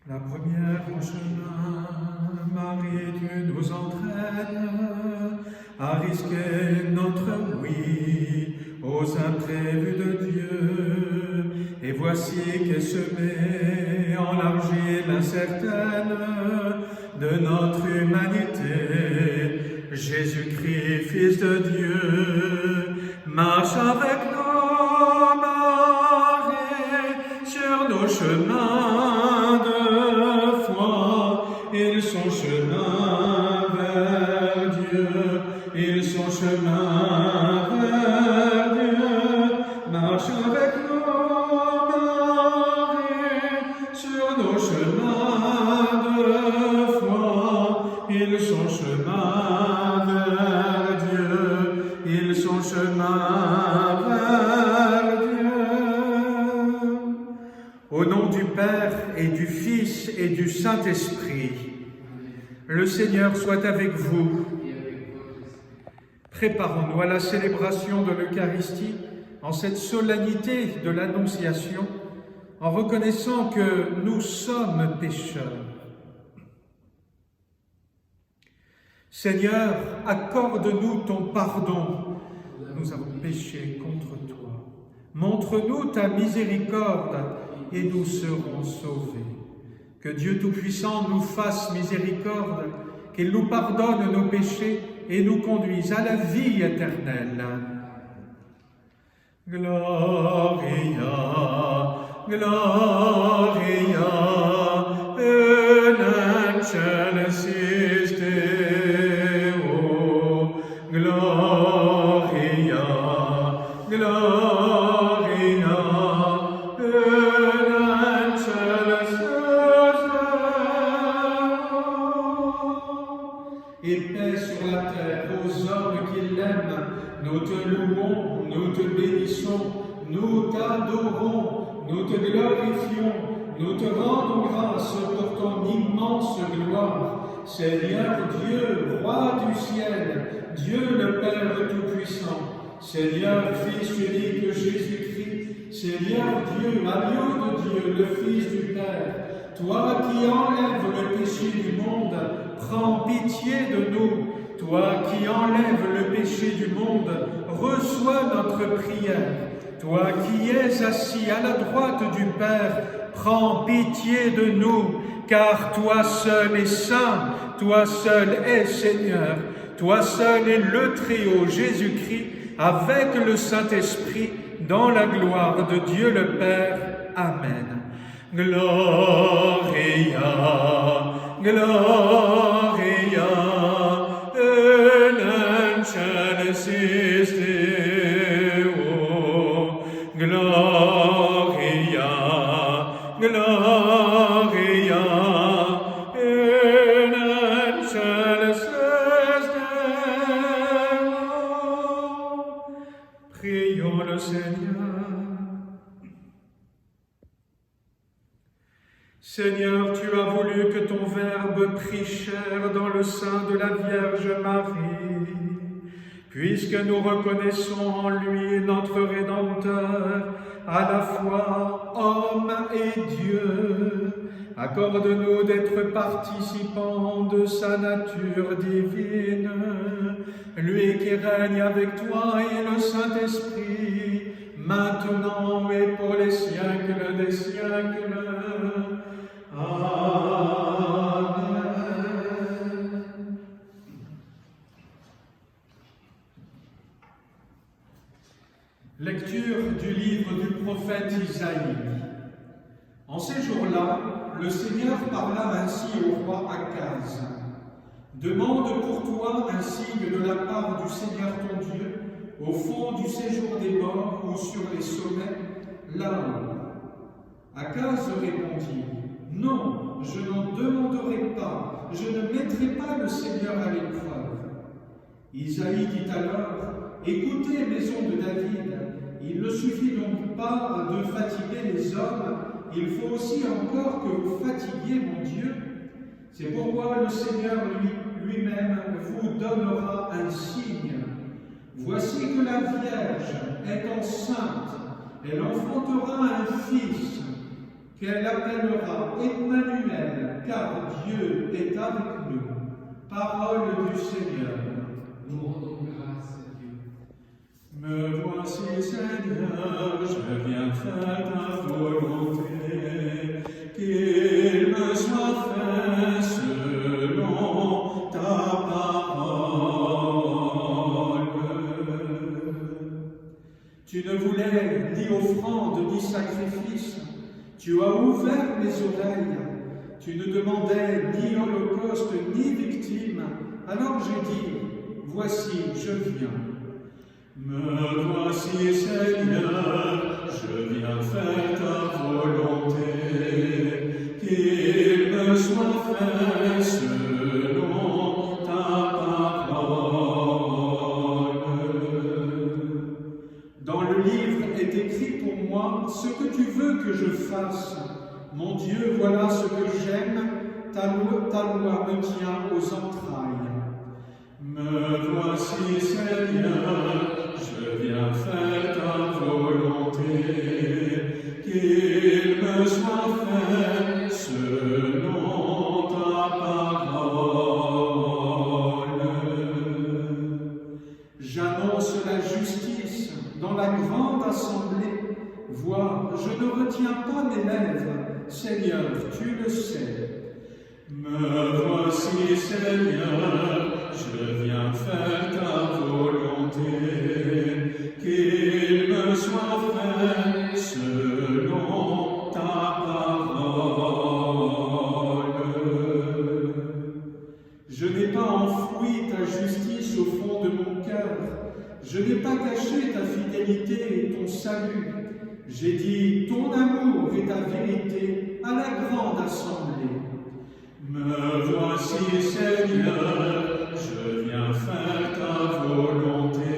La première en chemin, Marie, tu nous entraînes à risquer notre oui aux imprévus de Dieu. Et voici qu'est semée en l'argile incertaine de notre humanité. Jésus-Christ, Fils de Dieu, marche avec nous, Marie, sur nos chemins de foi. Ils sont chemin vers Dieu, ils sont chemin vers Dieu. Marche avec nous, Marie, sur nos chemins de foi. Ils sont chemin vers Dieu, ils sont chemin vers Dieu. Au nom du Père et du Fils et du Saint-Esprit, le Seigneur soit avec vous. Préparons-nous à la célébration de l'Eucharistie en cette solennité de l'Annonciation, en reconnaissant que nous sommes pécheurs. Seigneur, accorde-nous ton pardon. Nous avons péché contre toi. Montre-nous ta miséricorde et nous serons sauvés. Que Dieu Tout-Puissant nous fasse miséricorde, qu'il nous pardonne nos péchés et nous conduise à la vie éternelle. Gloria, Gloria, in excelsis Deo. Gloria, Gloria, in excelsis Deo. Et paix sur la terre aux hommes qui l'aiment. Nous te louons, nous te bénissons, nous t'adorons, nous te glorifions, nous te rendons grâce pour ton immense gloire. Seigneur Dieu, Roi du ciel, Dieu le Père Tout-Puissant, Seigneur Fils unique de Jésus-Christ, Seigneur Dieu, agneau de Dieu, le Fils du Père, toi qui enlèves le péché du monde, prends pitié de nous. Toi qui enlèves le péché du monde, reçois notre prière. Toi qui es assis à la droite du Père, prends pitié de nous, car toi seul es saint, toi seul es Seigneur, toi seul es le Très-Haut Jésus-Christ, avec le Saint-Esprit, dans la gloire de Dieu le Père. Amen. Gloria, Gloria, excelsis Deo. Gloria, Gloria, in excelsis Deo. Prions le Seigneur. Seigneur, tu as voulu que ton Verbe prit chair dans le sein de la Vierge Marie. Puisque nous reconnaissons en lui notre Rédempteur, à la fois homme et Dieu, accorde-nous d'être participants de sa nature divine, lui qui règne avec toi et le Saint-Esprit, maintenant et pour les siècles des siècles. Amen. Lecture du livre du prophète Isaïe. En ces jours-là, le Seigneur parla ainsi au roi Akaz. Demande pour toi un signe de la part du Seigneur ton Dieu, au fond du séjour des morts ou sur les sommets, là-haut. Akaz répondit, non, je n'en demanderai pas, je ne mettrai pas le Seigneur à l'épreuve. Isaïe dit alors, écoutez, maison de David, il ne suffit donc pas de fatiguer les hommes, il faut aussi encore que vous fatiguiez mon Dieu. C'est pourquoi le Seigneur lui-même vous donnera un signe. Voici que la Vierge est enceinte, elle enfantera un fils. qu'elle appellera Emmanuel, car Dieu est avec nous. Parole du Seigneur. Nous rendons grâce à Dieu. Me voici, Seigneur, je viens faire ta volonté, qu'il me soit fait selon ta parole. Tu ne voulais ni offrande ni sacrifice, tu as ouvert mes oreilles, tu ne demandais ni holocauste ni victime, alors j'ai dit, voici, je viens. Me voici, Seigneur, je viens faire ta volonté, qu'il me soit fait selon ta parole. Dans le livre est écrit pour moi ce que tu veux que je fasse. Mon Dieu, voilà ce que j'aime, ta loi me tient aux entrailles. Me voici, Seigneur, je viens faire ta volonté, qu'il me soit fait selon ta parole. J'annonce la justice dans la grande assemblée. Vois, je ne retiens pas mes lèvres, Seigneur, tu le sais. Me voici, Seigneur, je viens faire ta volonté, qu'il me soit fait selon ta parole. Je n'ai pas enfoui ta justice au fond de mon cœur, je n'ai pas caché ta fidélité et ton salut. J'ai dit, ton amour et ta vérité à la grande assemblée. Me voici, Seigneur, je viens faire ta volonté,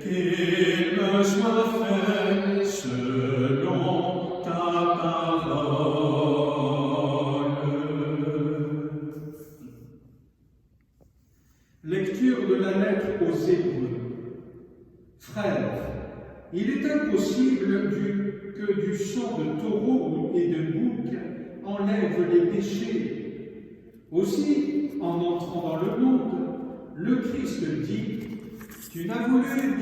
qu'il me soit fait selon ta parole. Lecture de la lettre aux Hébreux. Frères, il est impossible que du sang de taureau et de bouc enlève les péchés. Aussi, en entrant dans le monde, le Christ dit, « Tu n'as voulu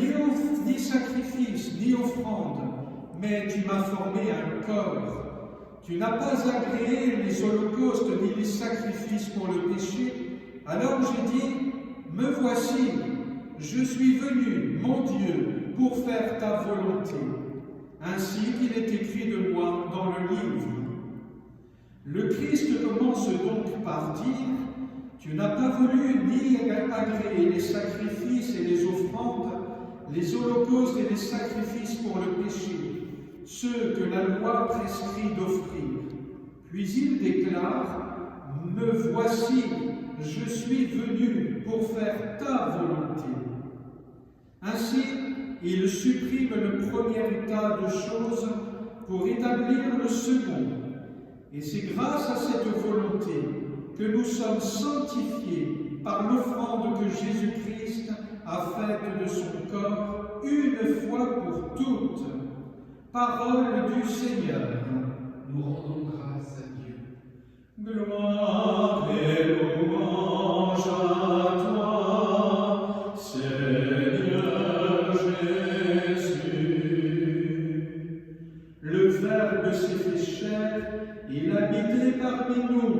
ni sacrifice, ni offrande, mais tu m'as formé un corps. Tu n'as pas agréé les holocaustes ni les sacrifices pour le péché. Alors j'ai dit, me voici, je suis venu, mon Dieu, pour faire ta volonté. Ainsi qu'il est écrit de moi dans le livre. » Le Christ commence donc par dire, « Tu n'as pas voulu ni agréer les sacrifices et les offrandes, les holocaustes et les sacrifices pour le péché, ceux que la loi prescrit d'offrir. » Puis il déclare, « Me voici, je suis venu pour faire ta volonté. » Ainsi, il supprime le premier état de choses pour établir le second. Et c'est grâce à cette volonté que nous sommes sanctifiés par l'offrande que Jésus-Christ a faite de son corps une fois pour toutes. Parole du Seigneur. Nous rendons grâce à Dieu. Gloire et louange à toi, Seigneur Jésus. Le Verbe s'est fait chair, il habitait parmi nous,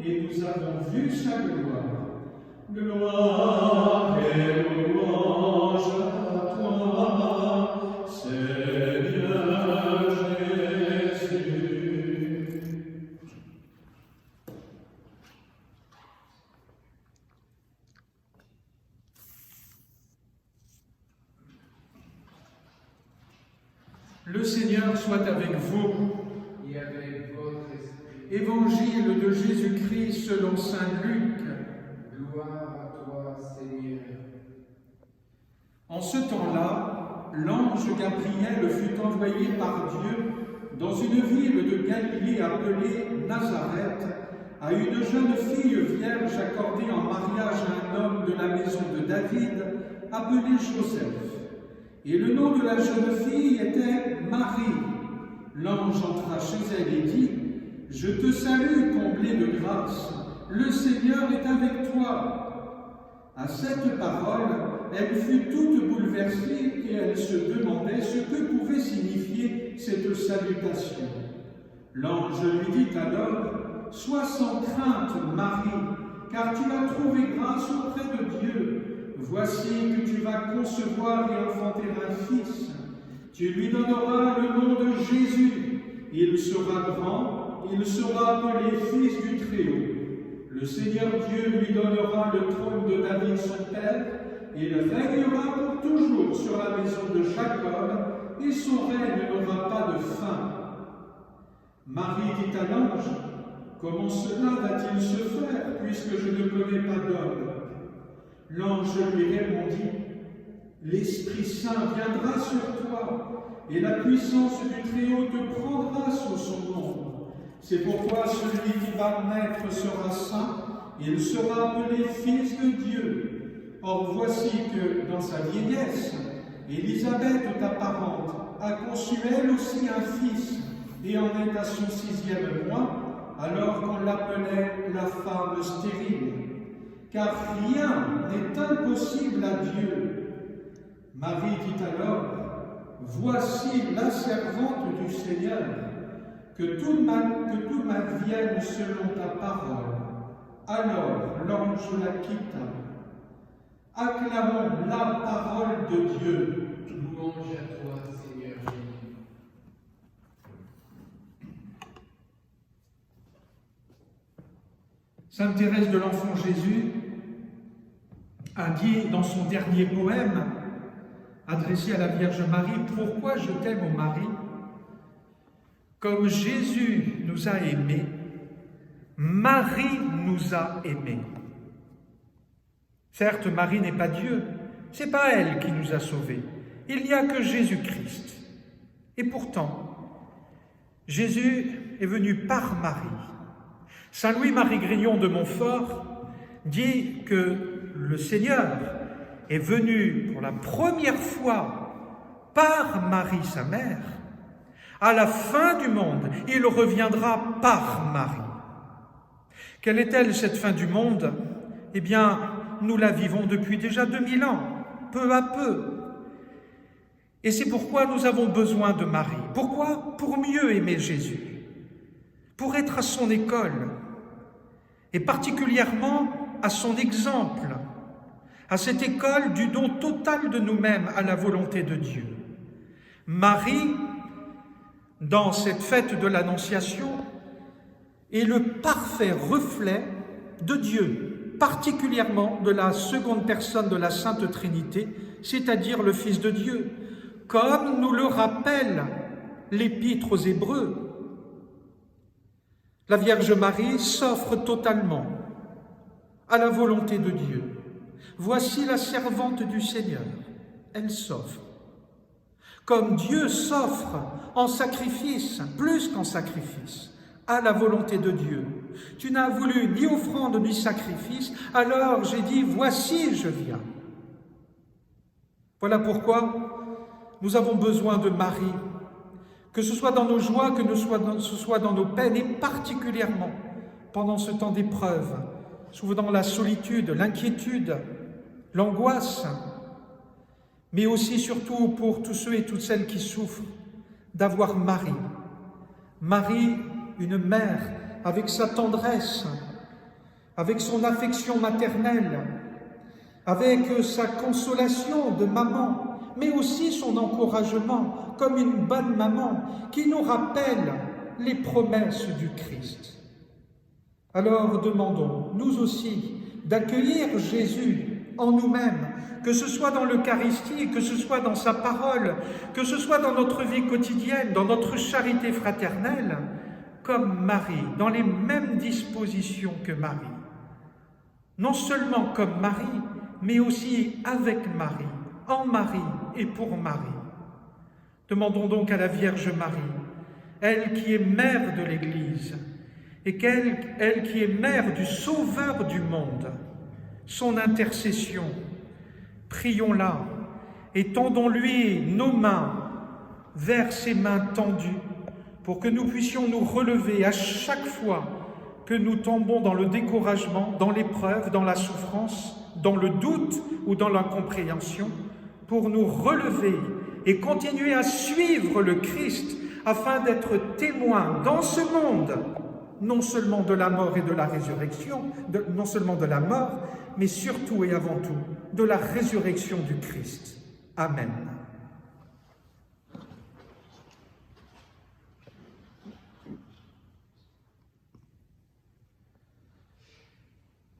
et nous avons vu sa gloire. Gloire et louange à toi, Seigneur Jésus. Le Seigneur soit avec vous. Et avec votre esprit. Évangile de Jésus-Christ selon saint Luc. Gloire à toi, Seigneur. En ce temps-là, l'ange Gabriel fut envoyé par Dieu dans une ville de Galilée appelée Nazareth, à une jeune fille vierge accordée en mariage à un homme de la maison de David, appelé Joseph. Et le nom de la jeune fille était Marie. L'ange entra chez elle et dit, « Je te salue, comblée de grâce, le Seigneur est avec toi. » À cette parole, elle fut toute bouleversée et elle se demandait ce que pouvait signifier cette salutation. L'ange lui dit alors, « Sois sans crainte, Marie, car tu as trouvé grâce auprès de Dieu. Voici que tu vas concevoir et enfanter un fils. Tu lui donneras le nom de Jésus. Il sera grand, il sera appelé Fils du Très-Haut. Le Seigneur Dieu lui donnera le trône de David son père. Il régnera pour toujours sur la maison de Jacob, et son règne n'aura pas de fin. » Marie dit à l'ange, « Comment cela va-t-il se faire, puisque je ne connais pas d'homme ?» L'ange lui répondit, « L'Esprit Saint viendra sur toi, et la puissance du Très-Haut te prendra sous son ombre. C'est pourquoi celui qui va naître sera saint, il sera appelé Fils de Dieu. Or voici que, dans sa vieillesse, Élisabeth, ta parente, a conçu elle aussi un fils, et en est à son 6e mois, alors qu'on l'appelait la femme stérile. Car rien n'est impossible à Dieu. » Marie dit alors, « Voici la servante du Seigneur, que tout m'advienne selon ta parole. » Alors l'ange la quitta. Acclamons la parole de Dieu. Louange à toi, Seigneur Jésus. Sainte Thérèse de l'Enfant Jésus a dit dans son dernier poème, adressé à la Vierge Marie, « Pourquoi je t'aime, ô Marie ? Comme Jésus nous a aimés, Marie nous a aimés. » Certes, Marie n'est pas Dieu, c'est pas elle qui nous a sauvés. Il n'y a que Jésus-Christ. Et pourtant, Jésus est venu par Marie. Saint Louis-Marie Grignon de Montfort dit que le Seigneur est venu pour la première fois par Marie, sa mère. À la fin du monde, il reviendra par Marie. Quelle est-elle, cette fin du monde ? Eh bien, nous la vivons depuis déjà 2000 ans, peu à peu. Et c'est pourquoi nous avons besoin de Marie. Pourquoi ? Pour mieux aimer Jésus, pour être à son école, et particulièrement à son exemple, à cette école du don total de nous-mêmes à la volonté de Dieu. Marie, dans cette fête de l'Annonciation, est le parfait reflet de Dieu, particulièrement de la seconde personne de la Sainte Trinité, c'est-à-dire le Fils de Dieu, comme nous le rappelle l'Épître aux Hébreux. La Vierge Marie s'offre totalement à la volonté de Dieu. Voici la servante du Seigneur, elle s'offre. Comme Dieu s'offre en sacrifice, plus qu'en sacrifice, à la volonté de Dieu. Tu n'as voulu ni offrande ni sacrifice, alors j'ai dit, voici je viens. Voilà pourquoi nous avons besoin de Marie, que ce soit dans nos joies, que ce soit dans nos peines, et particulièrement pendant ce temps d'épreuve, souvent dans la solitude, l'inquiétude, l'angoisse, mais aussi surtout pour tous ceux et toutes celles qui souffrent, d'avoir Marie. Marie, une mère, avec sa tendresse, avec son affection maternelle, avec sa consolation de maman, mais aussi son encouragement comme une bonne maman qui nous rappelle les promesses du Christ. Alors demandons, nous aussi, d'accueillir Jésus en nous-mêmes, que ce soit dans l'Eucharistie, que ce soit dans sa parole, que ce soit dans notre vie quotidienne, dans notre charité fraternelle, comme Marie, dans les mêmes dispositions que Marie. Non seulement comme Marie, mais aussi avec Marie, en Marie et pour Marie. Demandons donc à la Vierge Marie, elle qui est mère de l'Église, et elle qui est mère du Sauveur du monde, son intercession. Prions-la et tendons-lui nos mains vers ses mains tendues pour que nous puissions nous relever à chaque fois que nous tombons dans le découragement, dans l'épreuve, dans la souffrance, dans le doute ou dans l'incompréhension, pour nous relever et continuer à suivre le Christ afin d'être témoins dans ce monde, non seulement de la mort et de la résurrection, non seulement de la mort, mais surtout et avant tout de la résurrection du Christ. Amen.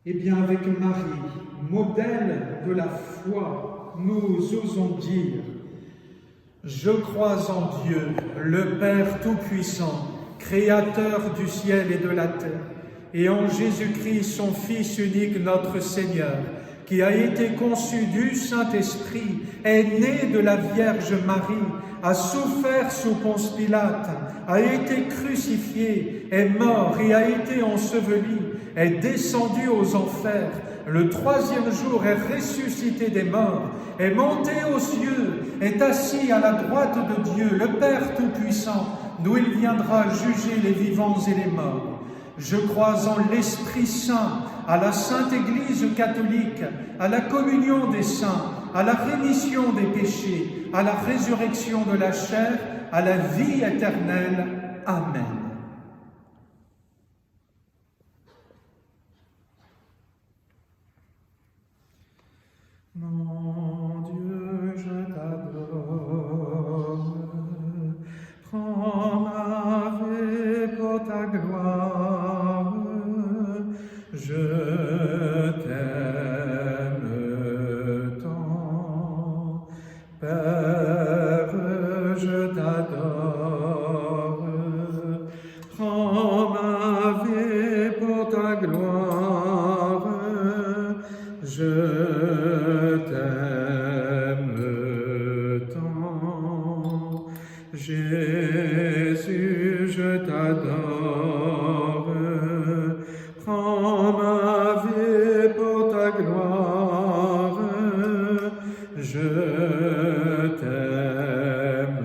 Eh bien, avec Marie, modèle de la foi, nous osons dire « Je crois en Dieu, le Père Tout-Puissant, Créateur du ciel et de la terre, et en Jésus-Christ, son Fils unique, notre Seigneur, qui a été conçu du Saint-Esprit, est né de la Vierge Marie, a souffert sous Ponce Pilate, a été crucifié, est mort et a été enseveli, est descendu aux enfers, le troisième jour est ressuscité des morts, est monté aux cieux, est assis à la droite de Dieu, le Père Tout-Puissant, d'où il viendra juger les vivants et les morts. Je crois en l'Esprit Saint, à la Sainte Église catholique, à la communion des saints, à la rémission des péchés, à la résurrection de la chair, à la vie éternelle. Amen. Mon Dieu, je t'adore, prends ma vie pour ta gloire, je t'aime tant, Père, je t'adore, prends ma vie pour ta gloire, je t'aime tant, Jésus, je t'adore, prends ma vie pour ta gloire, je t'aime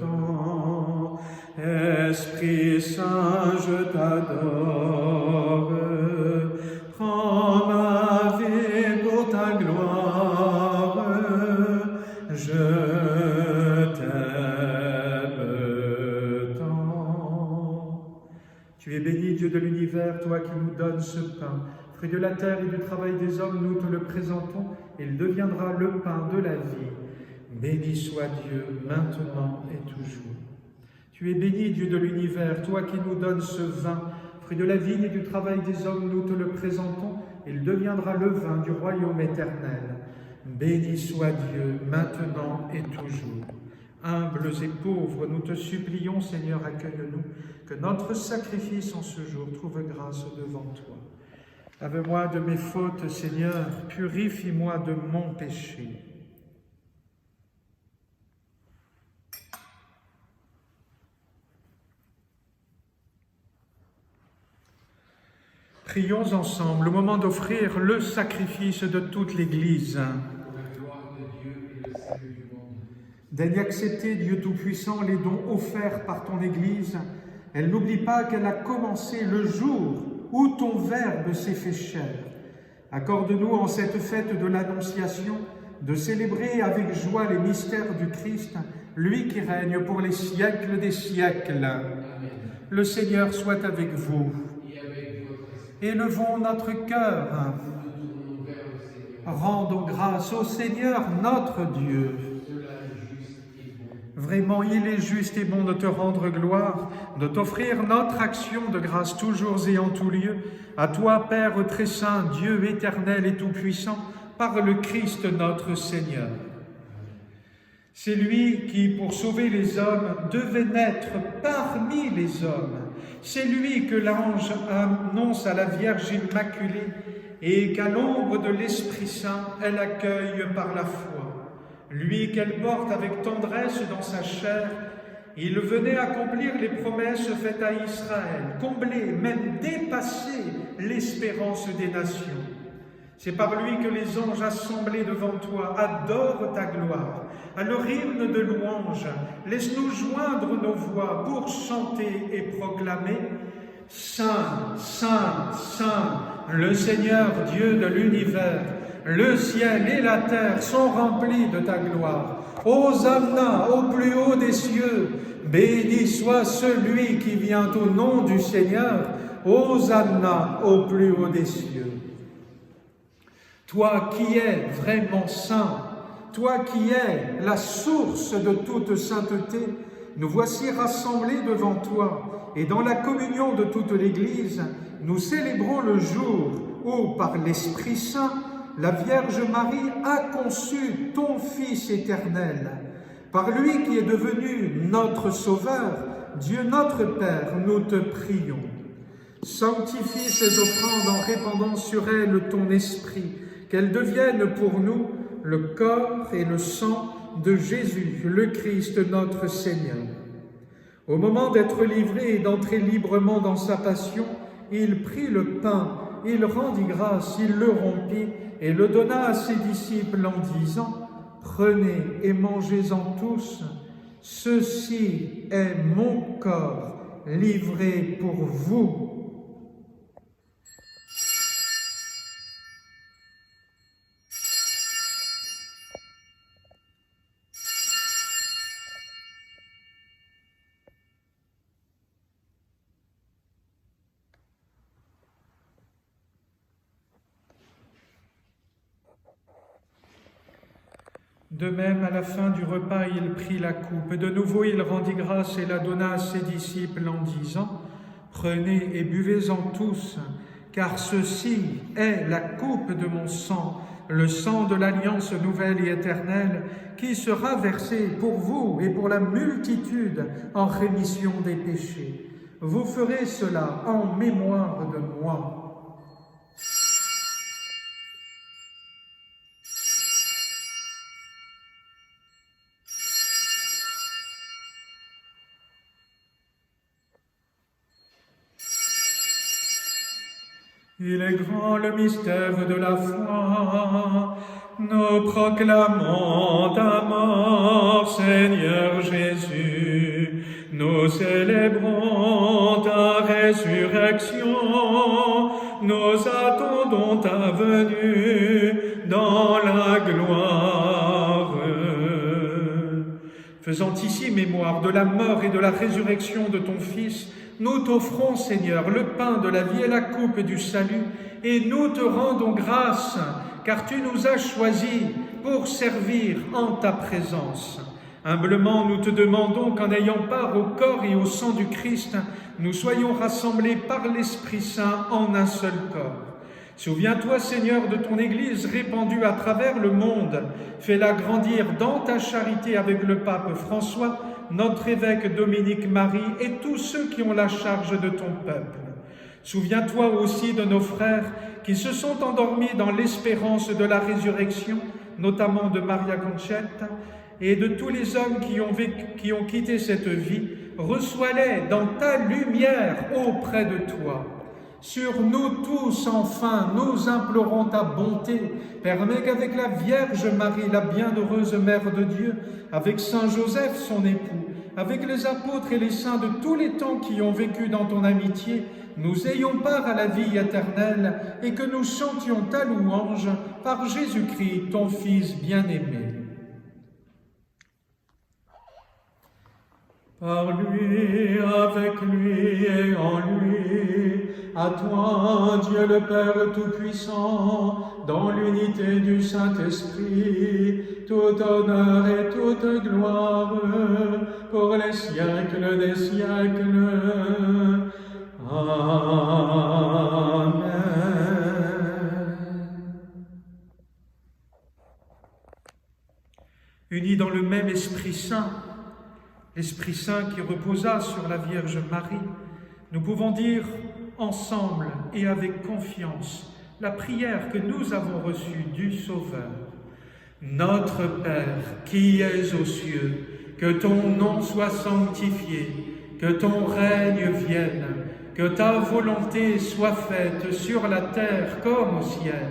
tant, Esprit Saint, je t'adore, prends ma vie pour ta gloire, je t'aime tant. Tu es béni, Dieu de l'univers, toi qui nous donnes ce pain, fruit de la terre et du travail des hommes, nous te le présentons, et il deviendra le pain de la vie. Béni soit Dieu, maintenant et toujours. Tu es béni, Dieu de l'univers, toi qui nous donnes ce vin, fruit de la vigne et du travail des hommes, nous te le présentons, et il deviendra le vin du royaume éternel. Béni soit Dieu, maintenant et toujours. Humbles et pauvres, nous te supplions, Seigneur, accueille-nous, que notre sacrifice en ce jour trouve grâce devant toi. Lave-moi de mes fautes, Seigneur, purifie-moi de mon péché. Prions ensemble, au moment d'offrir le sacrifice de toute l'Église. Pour la gloire de Dieu et le salut du monde. Daigne accepter, Dieu Tout-Puissant, les dons offerts par ton Église. Elle n'oublie pas qu'elle a commencé le jour où ton Verbe s'est fait chair. Accorde-nous en cette fête de l'Annonciation de célébrer avec joie les mystères du Christ, lui qui règne pour les siècles des siècles. Amen. Le Seigneur soit avec vous. Et avec votre esprit, Élevons notre cœur. nous nous tournons vers le Seigneur. Rendons grâce au Seigneur notre Dieu. Cela est juste et bon. Vraiment, il est juste et bon de te rendre gloire, de t'offrir notre action de grâce toujours et en tout lieu, à toi, Père très saint, Dieu éternel et tout-puissant, par le Christ notre Seigneur. C'est lui qui, pour sauver les hommes, devait naître parmi les hommes. C'est lui que l'ange annonce à la Vierge Immaculée et qu'à l'ombre de l'Esprit Saint, elle accueille par la foi. Lui qu'elle porte avec tendresse dans sa chair, il venait accomplir les promesses faites à Israël, combler, même dépasser l'espérance des nations. C'est par lui que les anges assemblés devant toi adorent ta gloire. À leur hymne de louange, laisse-nous joindre nos voix pour chanter et proclamer « Saint, Saint, Saint, le Seigneur Dieu de l'univers, le ciel et la terre sont remplis de ta gloire. Hosanna au plus haut des cieux, béni soit celui qui vient au nom du Seigneur. Hosanna au plus haut des cieux. » Toi qui es vraiment saint, toi qui es la source de toute sainteté, nous voici rassemblés devant toi, et dans la communion de toute l'Église, nous célébrons le jour où, par l'Esprit Saint, la Vierge Marie a conçu ton Fils éternel. Par lui qui est devenu notre Sauveur, Dieu notre Père, nous te prions. Sanctifie ces offrandes en répandant sur elles ton Esprit, qu'elles deviennent pour nous le corps et le sang de Jésus, le Christ notre Seigneur. Au moment d'être livré et d'entrer librement dans sa passion, il prit le pain, il rendit grâce, il le rompit et le donna à ses disciples en disant « Prenez et mangez-en tous, ceci est mon corps livré pour vous. » De même, à la fin du repas, il prit la coupe. De nouveau, il rendit grâce et la donna à ses disciples en disant « Prenez et buvez-en tous, car ceci est la coupe de mon sang, le sang de l'alliance nouvelle et éternelle, qui sera versé pour vous et pour la multitude en rémission des péchés. Vous ferez cela en mémoire de moi. » Il est grand le mystère de la foi. Nous proclamons ta mort, Seigneur Jésus. Nous célébrons ta résurrection. Nous attendons ta venue dans la gloire. Faisant ici mémoire de la mort et de la résurrection de ton Fils, nous t'offrons, Seigneur, le pain de la vie et la coupe du salut, et nous te rendons grâce, car tu nous as choisis pour servir en ta présence. Humblement, nous te demandons qu'en ayant part au corps et au sang du Christ, nous soyons rassemblés par l'Esprit Saint en un seul corps. Souviens-toi, Seigneur, de ton Église répandue à travers le monde. Fais-la grandir dans ta charité avec le pape François, notre évêque Dominique Marie et tous ceux qui ont la charge de ton peuple. Souviens-toi aussi de nos frères qui se sont endormis dans l'espérance de la résurrection, notamment de Maria Concetta, et de tous les hommes qui ont quitté cette vie. Reçois-les dans ta lumière auprès de toi. Sur nous tous, enfin, nous implorons ta bonté. Permets qu'avec la Vierge Marie, la bienheureuse Mère de Dieu, avec Saint Joseph, son époux, avec les apôtres et les saints de tous les temps qui ont vécu dans ton amitié, nous ayons part à la vie éternelle et que nous chantions ta louange par Jésus-Christ, ton Fils bien-aimé. Par lui, avec lui et en lui, à toi, Dieu le Père Tout-Puissant, dans l'unité du Saint-Esprit, tout honneur et toute gloire pour les siècles des siècles. Amen. Unis dans le même Esprit Saint, l'Esprit Saint qui reposa sur la Vierge Marie, nous pouvons dire ensemble et avec confiance la prière que nous avons reçue du Sauveur. Notre Père qui es aux cieux, que ton nom soit sanctifié, que ton règne vienne, que ta volonté soit faite sur la terre comme au ciel.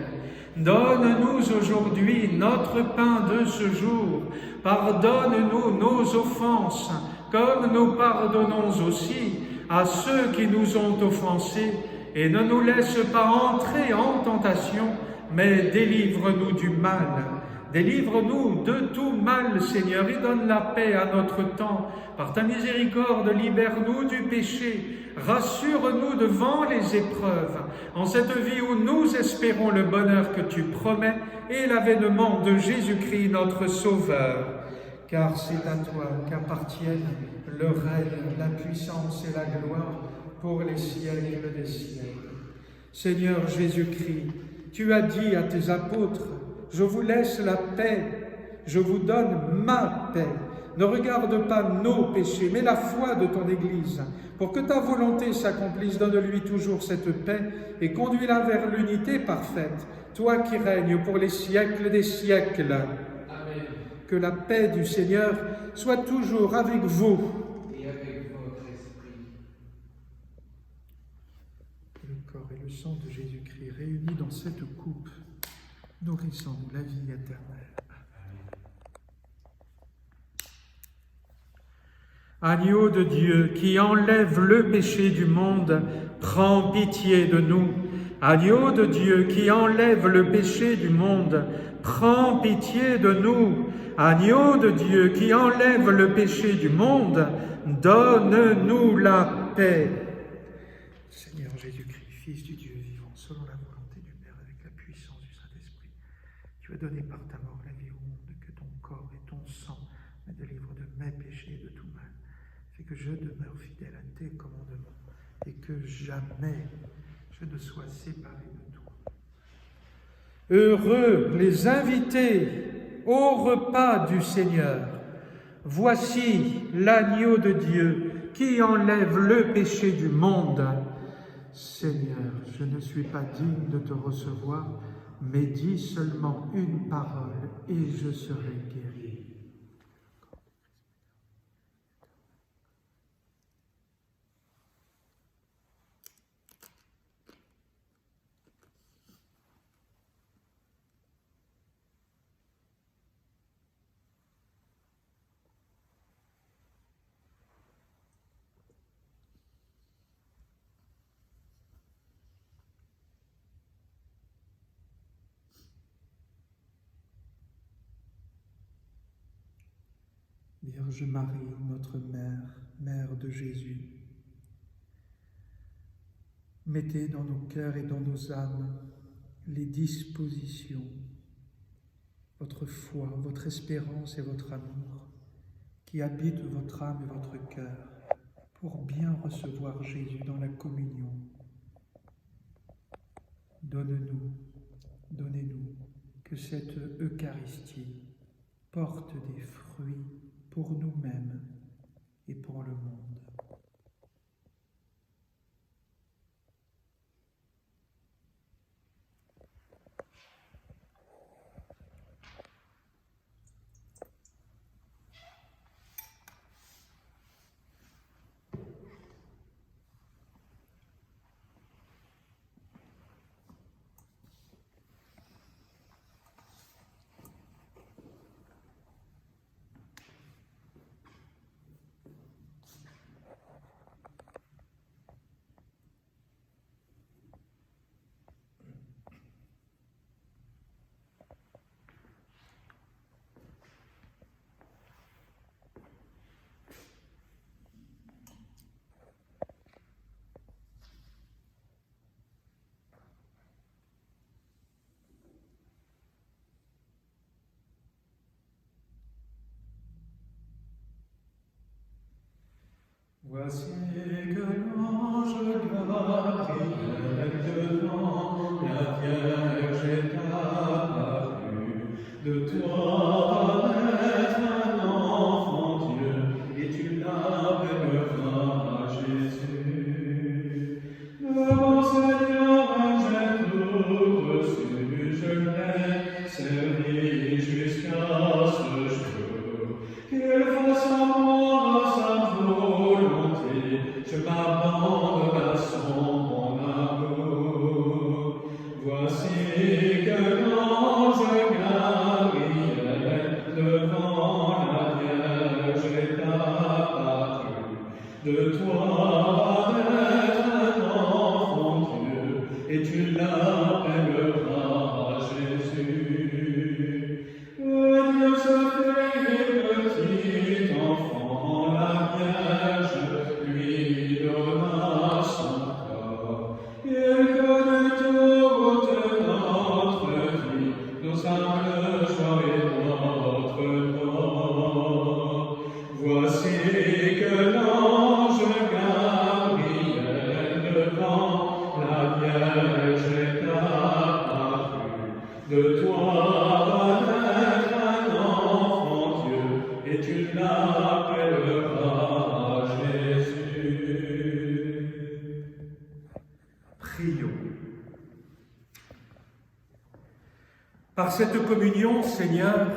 Donne-nous aujourd'hui notre pain de ce jour. Pardonne-nous nos offenses, comme nous pardonnons aussi à ceux qui nous ont offensés. Et ne nous laisse pas entrer en tentation, mais délivre-nous du mal. Délivre-nous de tout mal, Seigneur, et donne la paix à notre temps. Par ta miséricorde, libère-nous du péché. Rassure-nous devant les épreuves, en cette vie où nous espérons le bonheur que tu promets et l'avènement de Jésus-Christ, notre Sauveur. Car c'est à toi qu'appartiennent le règne, la puissance et la gloire pour les siècles des siècles. Seigneur Jésus-Christ, tu as dit à tes apôtres, « Je vous laisse la paix, je vous donne ma paix. Ne regarde pas nos péchés, mais la foi de ton Église. Pour que ta volonté s'accomplisse, donne-lui toujours cette paix et conduis-la vers l'unité parfaite, toi qui règnes pour les siècles des siècles. » Amen. Que la paix du Seigneur soit toujours avec vous. Et avec votre esprit. Le corps et le sang de Jésus-Christ réunis dans cette coupe, nourrissons-nous la vie éternelle. Agneau de Dieu qui enlève le péché du monde, prends pitié de nous. Agneau de Dieu qui enlève le péché du monde, prends pitié de nous. Agneau de Dieu qui enlève le péché du monde, donne-nous la paix. Seigneur Jésus-Christ, Fils du Dieu vivant, selon la volonté du Père, avec la puissance du Saint-Esprit, tu as donné par ta mort la vie au monde, que ton corps et ton sang me délivrent de mes péchés et de tout mal. Fais que je demeure fidèle à tes commandements et que jamais je ne sois séparé de toi. Heureux les invités au repas du Seigneur. Voici l'agneau de Dieu qui enlève le péché du monde. Seigneur, je ne suis pas digne de te recevoir, mais dis seulement une parole et je serai guéri. Vierge Marie, notre Mère, Mère de Jésus, mettez dans nos cœurs et dans nos âmes les dispositions, votre foi, votre espérance et votre amour qui habitent votre âme et votre cœur pour bien recevoir Jésus dans la communion. Donnez-nous que cette Eucharistie porte des fruits pour nous-mêmes et pour le monde. Voici que l'ange Gabriel devant la Vierge est apparu. De toi va naître un enfant Dieu, et tu l'appelleras Jésus. Le bon Seigneur, j'ai tout reçu, je l'ai servi jusqu'à ce jour. Qu'il fasse en moi sa volonté, je m'abandonne à son bon amour. Voici que l'appellera Jésus. Prions. Par cette communion, Seigneur,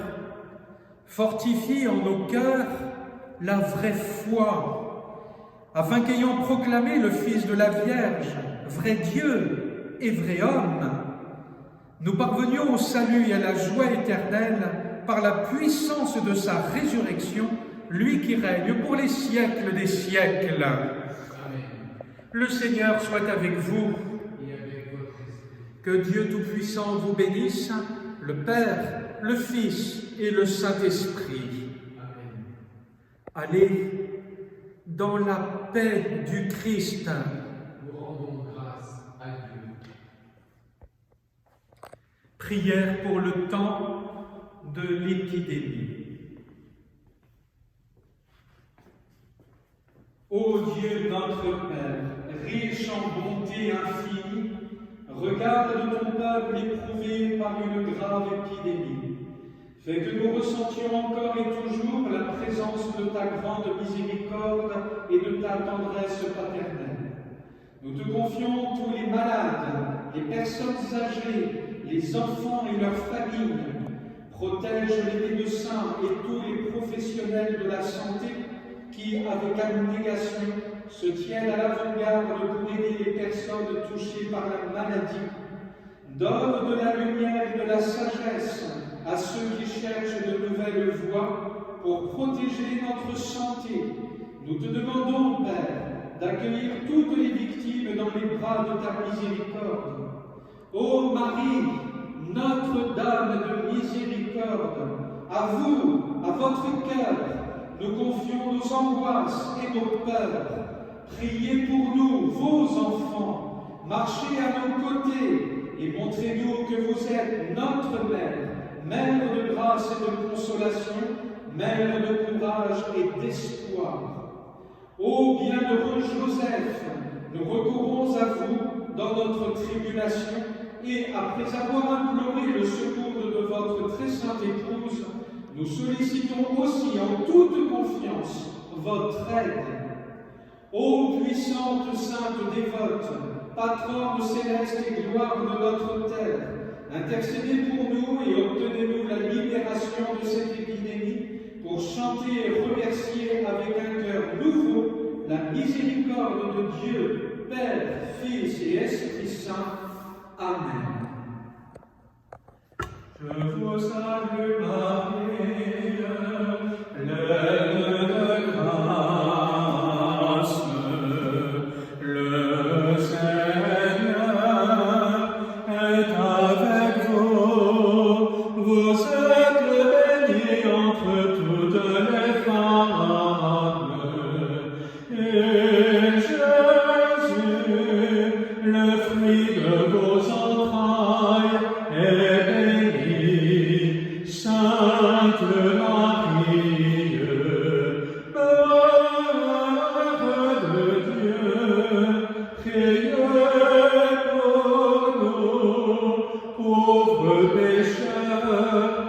fortifie en nos cœurs la vraie foi, afin qu'ayant proclamé le Fils de la Vierge, vrai Dieu et vrai homme, nous parvenions au salut et à la joie éternelle par la puissance de sa résurrection, lui qui règne pour les siècles des siècles. Amen. Le Seigneur soit avec vous. Et avec votre esprit. Que Dieu Tout-Puissant vous bénisse, le Père, le Fils et le Saint-Esprit. Amen. Allez dans la paix du Christ. Nous rendons grâce à Dieu. Prière pour le temps de l'épidémie. Ô Dieu notre Père, riche en bonté infinie, regarde ton peuple éprouvé par une grave épidémie. Fais que nous ressentions encore et toujours la présence de ta grande miséricorde et de ta tendresse paternelle. Nous te confions tous les malades, les personnes âgées, les enfants et leurs familles. Protège les médecins et tous les professionnels de la santé qui, avec abnégation, se tiennent à l'avant-garde pour aider les personnes touchées par la maladie. Donne de la lumière et de la sagesse à ceux qui cherchent de nouvelles voies pour protéger notre santé. Nous te demandons, Père, d'accueillir toutes les victimes dans les bras de ta miséricorde. Ô Marie, Notre-Dame de miséricorde, à vous, à votre cœur, nous confions nos angoisses et nos peurs. Priez pour nous, vos enfants, marchez à nos côtés et montrez-nous que vous êtes notre Mère, Mère de grâce et de consolation, Mère de courage et d'espoir. Ô bienheureux Joseph, nous recourons à vous dans notre tribulation et après avoir imploré le secours de votre très sainte épouse, nous sollicitons aussi en toute confiance votre aide. Ô puissante sainte dévote, patronne céleste et gloire de notre terre, intercédez pour nous et obtenez-nous la libération de cette épidémie pour chanter et remercier avec un cœur nouveau la miséricorde de Dieu, Père, Fils et Esprit Saint. Amen. Je vous salue Marie, pleine de grâce, le Seigneur est avec vous. Vous êtes bénie entre toutes les femmes, et Jésus, le fruit de vos entrailles, est béni. Sainte Marie, Mère de Dieu, priez pour nous, pauvres pécheurs,